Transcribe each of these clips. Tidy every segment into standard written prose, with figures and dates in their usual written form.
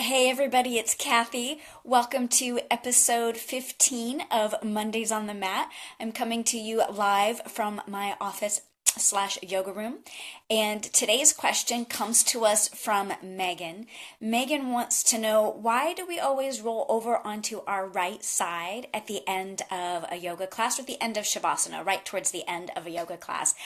Hey everybody, it's Kathy. Welcome to episode 15 of Mondays on the Mat. I'm coming to you live from my office slash yoga room. And today's question comes to us from Megan. Megan wants to know, why do we always roll over onto our right side at the end of a yoga class or at the end of Shavasana, right towards the end of a yoga class?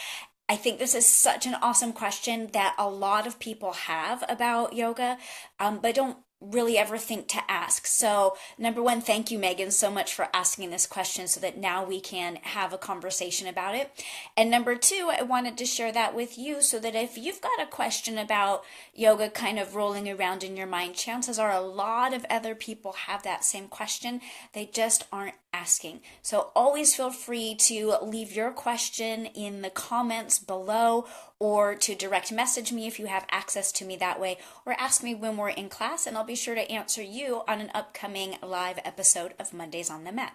I think this is such an awesome question that a lot of people have about yoga, but don't really ever think to ask. So, number one, thank you, Megan, so much for asking this question so that now we can have a conversation about it. And number two, I wanted to share that with you so that if you've got a question about yoga kind of rolling around in your mind, chances are a lot of other people have that same question. They just aren't asking. So always feel free to leave your question in the comments below or to direct message me if you have access to me that way, or ask me when we're in class and I'll be sure to answer you on an upcoming live episode of Mondays on the Mat.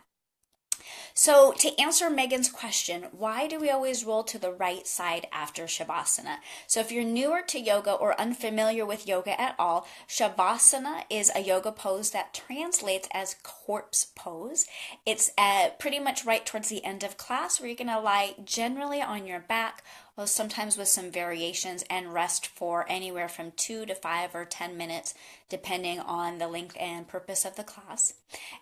So to answer Megan's question, why do we always roll to the right side after Shavasana? So if you're newer to yoga or unfamiliar with yoga at all, Shavasana is a yoga pose that translates as corpse pose. It's pretty much right towards the end of class where you're going to lie generally on your back, well, sometimes with some variations, and rest for anywhere from 2 to 5 or 10 minutes, depending on the length and purpose of the class.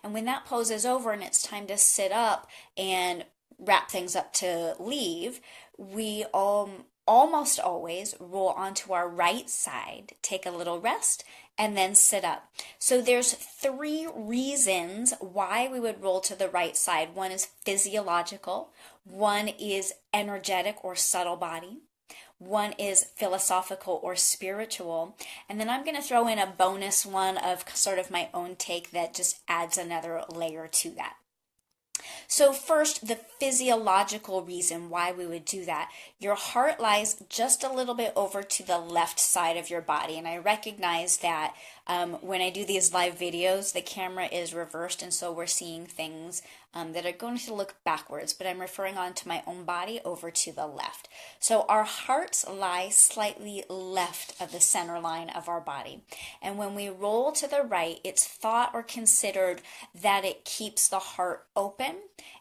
And when that pose is over and it's time to sit up and wrap things up to leave, we almost always roll onto our right side, take a little rest, and then sit up. So there's 3 reasons why we would roll to the right side. One is physiological, one is energetic or subtle body, one is philosophical or spiritual, and then I'm going to throw in a bonus one of sort of my own take that just adds another layer to that. So first, the physiological reason why we would do that. Your heart lies just a little bit over to the left side of your body. And I recognize that when I do these live videos, the camera is reversed. And so we're seeing things that are going to look backwards. But I'm referring on to my own body over to the left. So our hearts lie slightly left of the center line of our body. And when we roll to the right, it's thought or considered that it keeps the heart open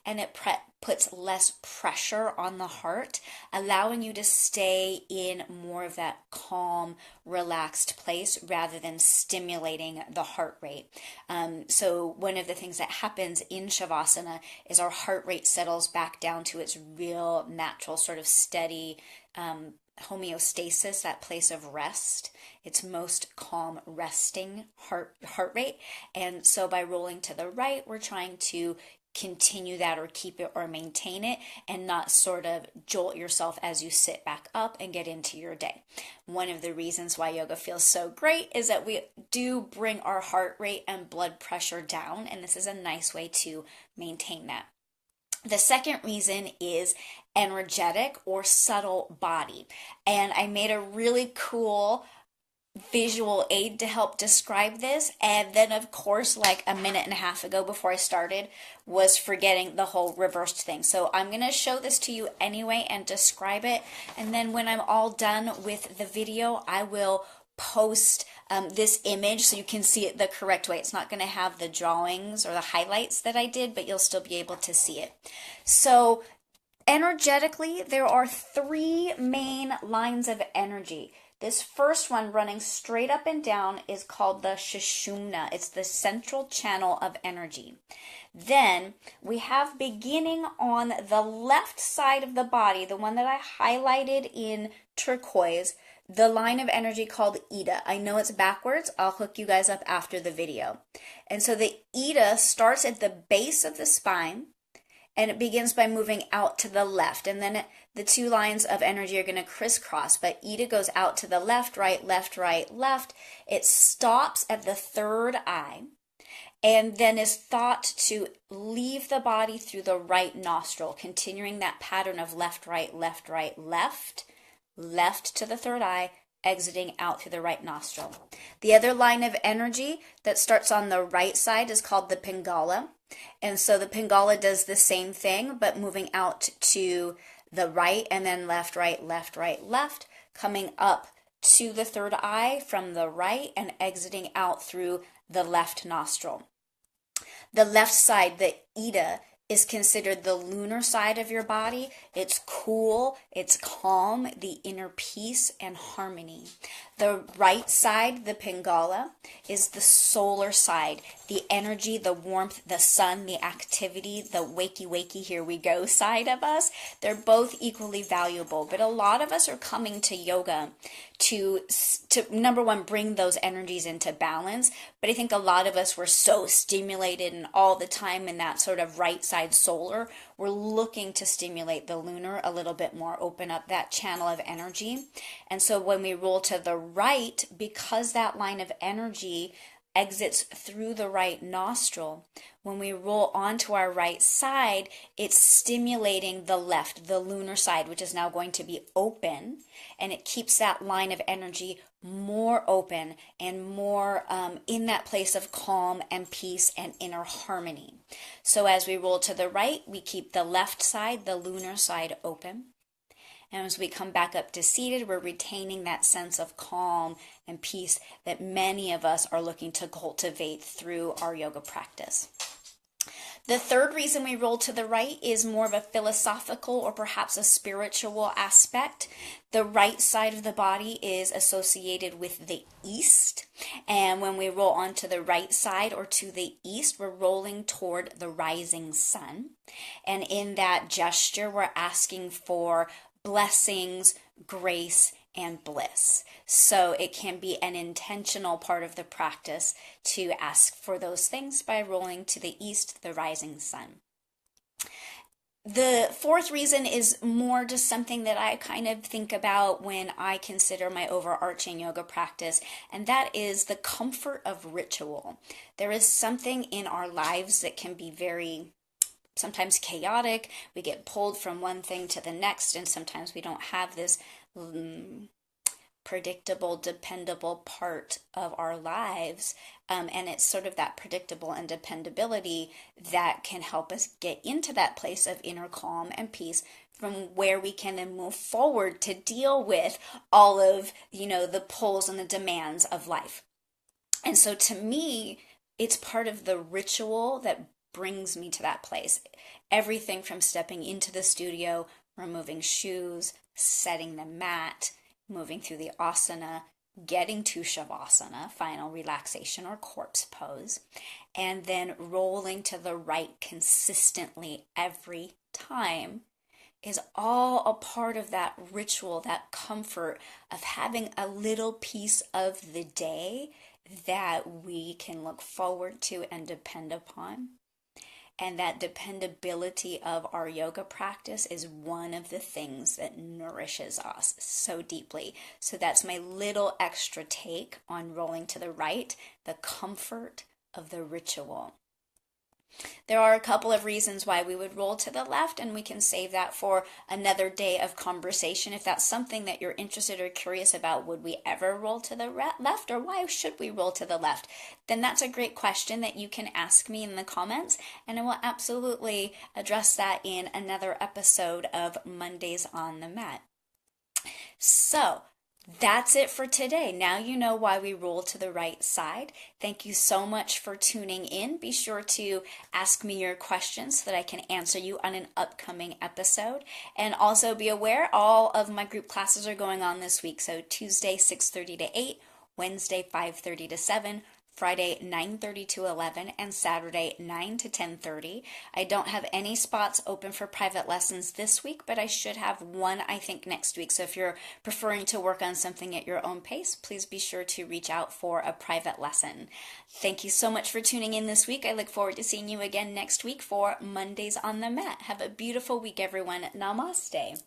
and it puts less pressure on the heart, allowing you to stay in more of that calm, relaxed place rather than stimulating the heart rate. So one of the things that happens in Shavasana is our heart rate settles back down to its real natural sort of steady homeostasis, that place of rest. It's most calm, resting heart rate. And so by rolling to the right, we're trying to continue that or keep it or maintain it and not sort of jolt yourself as you sit back up and get into your day. One of the reasons why yoga feels so great is that we do bring our heart rate and blood pressure down, and this is a nice way to maintain that. The second reason is energetic or subtle body. And I made a really cool visual aid to help describe this, and then of course like a minute and a half ago before I started was forgetting the whole reversed thing. So I'm going to show this to you anyway and describe it, and then when I'm all done with the video I will post this image so you can see it the correct way. It's not going to have the drawings or the highlights that I did, but you'll still be able to see it. So energetically, there are 3 main lines of energy. This first one running straight up and down is called the Sushumna. It's the central channel of energy. Then we have beginning on the left side of the body, the one that I highlighted in turquoise, the line of energy called Ida. I know it's backwards. I'll hook you guys up after the video. And so the Ida starts at the base of the spine, and it begins by moving out to the left. And then the 2 lines of energy are going to crisscross, but Ida goes out to the left, right, left, right, left. It stops at the 3rd eye and then is thought to leave the body through the right nostril, continuing that pattern of left, right, left, right, left, left to the 3rd eye, exiting out through the right nostril. The other line of energy that starts on the right side is called the Pingala. And so the Pingala does the same thing, but moving out to the right and then left, right, left, right, left, coming up to the third eye from the right and exiting out through the left nostril. The left side, the Ida, is considered the lunar side of your body. It's cool, it's calm, the inner peace and harmony. The right side, the Pingala, is the solar side, the energy, the warmth, the sun, the activity, the wakey, here we go side of us. They're both equally valuable, but a lot of us are coming to yoga to number one, bring those energies into balance. But I think a lot of us were so stimulated and all the time in that sort of right side solar, we're looking to stimulate the lunar a little bit more, open up that channel of energy. And so when we roll to the right, because that line of energy exits through the right nostril, when we roll onto our right side, it's stimulating the left, the lunar side, which is now going to be open, and it keeps that line of energy more open and more in that place of calm and peace and inner harmony. So as we roll to the right, we keep the left side, the lunar side, open. And as we come back up to seated, we're retaining that sense of calm and peace that many of us are looking to cultivate through our yoga practice. The third reason we roll to the right is more of a philosophical or perhaps a spiritual aspect. The right side of the body is associated with the east. And when we roll onto the right side or to the east, we're rolling toward the rising sun. And in that gesture, we're asking for blessings, grace, and bliss. So it can be an intentional part of the practice to ask for those things by rolling to the east, the rising sun. The fourth reason is more just something that I kind of think about when I consider my overarching yoga practice, and that is the comfort of ritual. There is something in our lives that can be very sometimes chaotic. We get pulled from one thing to the next, and sometimes we don't have this predictable, dependable part of our lives. And it's sort of that predictable and dependability that can help us get into that place of inner calm and peace, from where we can then move forward to deal with all of, the pulls and the demands of life. And so to me, it's part of the ritual that brings me to that place. Everything from stepping into the studio, removing shoes, setting the mat, moving through the asana, getting to Shavasana, final relaxation or corpse pose, and then rolling to the right consistently every time is all a part of that ritual, that comfort of having a little piece of the day that we can look forward to and depend upon. And that dependability of our yoga practice is one of the things that nourishes us so deeply. So that's my little extra take on rolling to the right, the comfort of the ritual. There are a couple of reasons why we would roll to the left, and we can save that for another day of conversation. If that's something that you're interested or curious about, would we ever roll to the left, or why should we roll to the left? Then that's a great question that you can ask me in the comments, and I will absolutely address that in another episode of Mondays on the Mat. So, that's it for today. Now you know why we roll to the right side. Thank you so much for tuning in. Be sure to ask me your questions so that I can answer you on an upcoming episode. And also be aware, all of my group classes are going on this week. So Tuesday 6:30 to 8, Wednesday 5:30 to 7, Friday 9:30 to 11, and Saturday 9 to 10:30. I don't have any spots open for private lessons this week, but I should have one, I think, next week. So if you're preferring to work on something at your own pace, please be sure to reach out for a private lesson. Thank you so much for tuning in this week. I look forward to seeing you again next week for Mondays on the Mat. Have a beautiful week, everyone. Namaste.